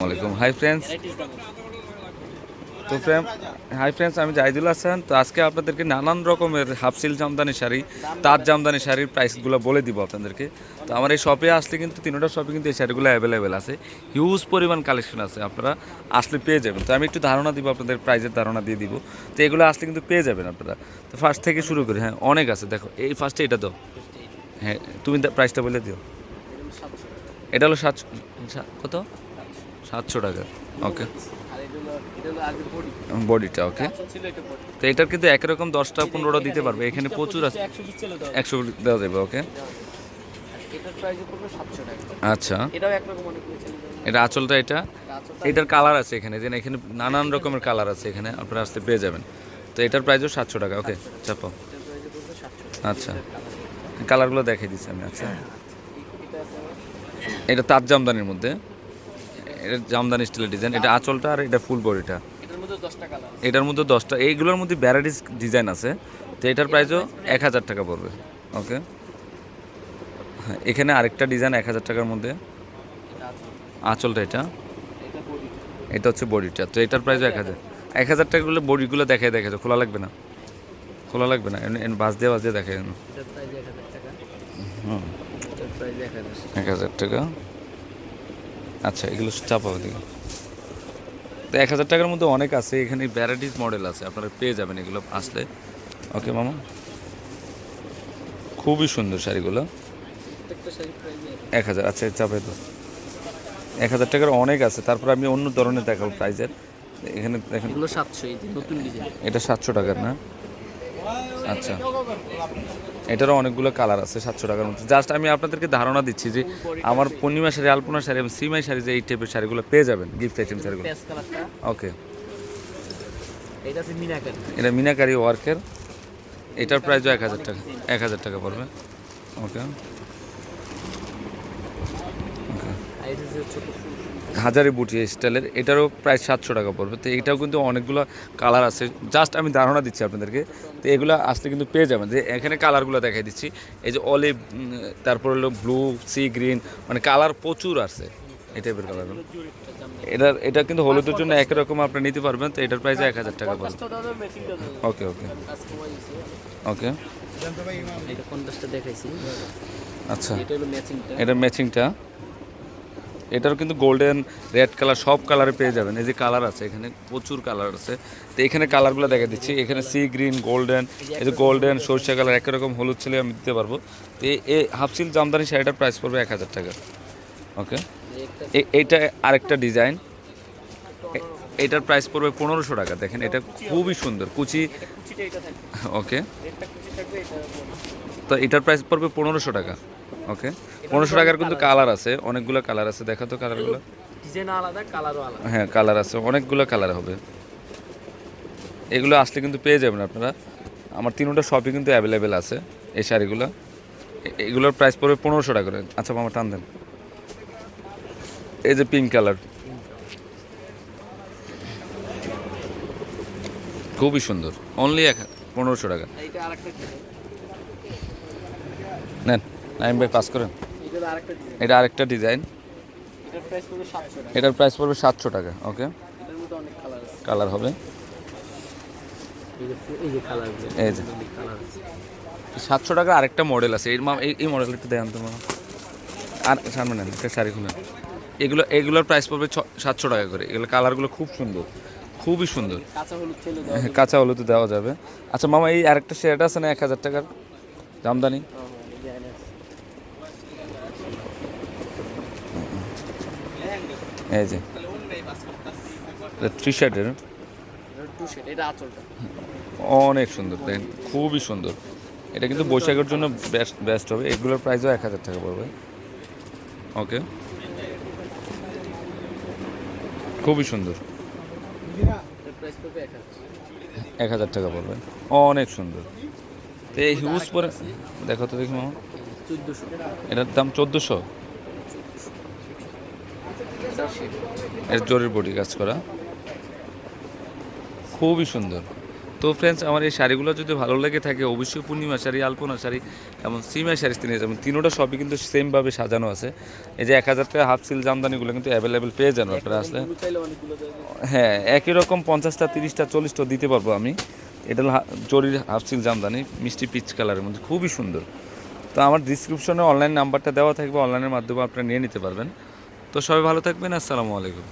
আসসালামাইকুম hi friends. তো hi friends, আমি জাহিদুল হাসান। তো আজকে আপনাদেরকে নানান রকমের হাফসিল জামদানি শাড়ি, তাঁত জামদানি শাড়ির প্রাইসগুলো বলে দিব আপনাদেরকে। তো আমার এই শপে আসলে কিন্তু তিনটা শপে কিন্তু এই শাড়িগুলো অ্যাভেলেবেল আছে, হিউজ পরিমাণ কালেকশন আছে, আপনারা আসলে পেয়ে যাবেন। তো আমি একটু ধারণা দিব আপনাদের, প্রাইসের ধারণা দিয়ে দিব। তো এগুলো আসলে কিন্তু পেয়ে যাবেন আপনারা। তো ফার্স্ট থেকে শুরু করি। হ্যাঁ, অনেক আছে, দেখো এই ফার্স্টে এটা দাও। হ্যাঁ, তুমি প্রাইসটা বলে দিও। এটা হলো 700। কত? 700 টাকা। ওকে, বডিটা ওকে। তো এটার কিন্তু একরকম 10টা 15টা দিতে পারবে, এখানে প্রচুর আছে। 100 দেওয়া যাবে। ওকে, আচ্ছা। এটা আঁচলটা, এটার কালার আছে এখানে, যে এখানে নানান রকমের কালার আছে, এখানে আপনারা আসতে পেয়ে যাবেন। তো এটার প্রাইসও 700 টাকা। ওকে, চাপাও। আচ্ছা, কালারগুলো দেখিয়ে দিচ্ছি আমি। আচ্ছা, এটা তাঁত জামদানির মধ্যে, এটা জামদানি স্টাইলের ডিজাইন। এটা আঁচলটা আর এটা ফুল বডিটা। এটার মধ্যে 10টা, এইগুলোর মধ্যে ভ্যারাইটিস ডিজাইন আছে। তো এটার প্রাইসও 1000 টাকা পড়বে। ওকে, হ্যাঁ, এখানে আরেকটা ডিজাইন 1000 টাকার মধ্যে। আঁচলটা এটা হচ্ছে বডিটা। তো এটার প্রাইসও 1000 টাকাগুলো। বডিগুলো দেখায় খোলা লাগবে না, বাস দিয়ে দেখায়। হুম, 1000 টাকা। আচ্ছা, এগুলো চাপা দিকে। তো 1000 টাকার মধ্যে অনেক আছে, এখানে ভ্যারাইটিস মডেল আছে, আপনারা পেয়ে যাবেন এগুলো আসলে। ওকে মামা, খুবই সুন্দর শাড়িগুলো। 1000। আচ্ছা, চাপে তো 1000 টাকার অনেক আছে। তারপর আমি অন্য ধরনের দেখাবো প্রাইজের। এখানে দেখেন, এটা 700 টাকার না? আচ্ছা, এটারও অনেকগুলো কালার আছে 700 টাকার মধ্যে। জাস্ট আমি আপনাদেরকে ধারণা দিচ্ছি যে আমার পূর্ণিমা শাড়ি, আলপনা শাড়ি এবং শ্রীমাই শাড়ি, যে এই টাইপের শাড়িগুলো পেয়ে যাবেন, গিফট আইটেম শাড়িগুলো। ওকে, এটা মিনাকারি ওয়ার্কের। এটার প্রাইসও 1000 টাকা। 1000 টাকা পড়বে। ওকে, হাজারি বুটি স্টাইলের, এটারও প্রায় 700 টাকা পড়বে। তো এটাও কিন্তু অনেকগুলো কালার আছে, জাস্ট আমি ধারণা দিচ্ছি আপনাদেরকে। তো এগুলো আসলে কিন্তু পেয়ে যাবেন। যে এখানে কালারগুলো দেখাই দিচ্ছি, এই যে অলিভ, তারপর হলো ব্লু, সি গ্রিন, মানে কালার প্রচুর আছে এই টাইপের কালারগুলো। এটা কিন্তু হলুদের জন্য একই রকম আপনি নিতে পারবেন। তো এটার প্রাইস 1000 টাকা পড়বে। ওকে ওকে ওকে, আচ্ছা, এটা ম্যাচিংটা। এটারও কিন্তু গোল্ডেন, রেড কালার, সব কালারে পেয়ে যাবেন। এই যে কালার আছে, এখানে প্রচুর কালার আছে। তো এখানে কালারগুলো দেখা দিচ্ছি, এখানে সি গ্রিন, গোল্ডেন, এই যে গোল্ডেন, সরষে কালার, একই রকম হলুদ ছেলে আমি দিতে পারবো। তো এই হাফসিল জামদানি শাড়িটার প্রাইস পড়বে 1000 টাকা। ওকে, এইটা আরেকটা ডিজাইন, এটার প্রাইস পড়বে 1500 টাকা। দেখেন, এটা খুবই সুন্দর কুচি। ওকে, তো এটার প্রাইস পড়বে 1500 টাকা। ওকে, 1500 টাকার কিন্তু কালার আছে, অনেকগুলো কালার আছে। দেখা তো কালারগুলো, হ্যাঁ কালার আছে, অনেকগুলো কালার হবে। এগুলো আসলে কিন্তু পেয়ে যাবেন আপনারা। আমার তিনটা শপই কিন্তু অ্যাভেলেবেল আছে এই শাড়িগুলো। এগুলোর প্রাইস পড়বে 1500 টাকা করে। আচ্ছা মামা, টান দেন। এই যে পিঙ্ক কালার, খুবই সুন্দর, অনলি 1500 টাকা। নেন, নাইম ভাই পাস করেন। এটা আরেকটা ডিজাইন, এটার প্রাইস পড়বে 700 টাকা। ওকে, কালার হবে, এই যে 700 টাকা। আরেকটা মডেল আছে, এই মডেলটা একটু দেখান তো মামা। আর সামনে নেন, একটা শাড়ি খুলেন। এগুলোর প্রাইস পড়বে 700 টাকা করে। এগুলো কালারগুলো খুব সুন্দর, খুবই সুন্দর। হ্যাঁ, কাঁচা হলুদ দেওয়া যাবে। আচ্ছা মামা, এই আরেকটা শাড়িটা আছে না 1000 টাকার জামদানি, এই যে 3 শেডের, অনেক সুন্দর, দেখেন খুবই সুন্দর। এটা কিন্তু বৈশাখের জন্য বেস্ট হবে। এগুলোর প্রাইসও 1000 টাকা পড়বে। ওকে, খুবই সুন্দর, 1000 টাকা পড়বে, অনেক সুন্দর। তো এই হিউজ পরে দেখো তো, দেখি মামা, এটার দাম 1400। এর জরির বডি কাজ করা, খুবই সুন্দর। তো ফ্রেন্ডস, আমার এই শাড়িগুলো যদি ভালো লেগে থাকে অবশ্যই পূর্ণিমা শাড়ি, আলপনা শাড়ি এবং সিমা শাড়ি নিয়ে যাবেন। তিনোটা সবই কিন্তু সেমভাবে সাজানো আছে। এই যে 1000 টাকা হাফ সিল জামদানিগুলো কিন্তু অ্যাভেলেবেল পেয়ে যাবেন আপনারা আসলে। হ্যাঁ, একই রকম 50টা 30টা 40টা দিতে পারবো আমি। এটা হলো জরির হাফ সিল জামদানি, মিষ্টি পিচ কালারের মধ্যে, খুবই সুন্দর। তো আমার ডিসক্রিপশনে অনলাইন নাম্বারটা দেওয়া থাকবে, অনলাইনের মাধ্যমে আপনারা নিয়ে নিতে পারবেন। তো সবাই ভালো থাকবেন, আসসালামু আলাইকুম।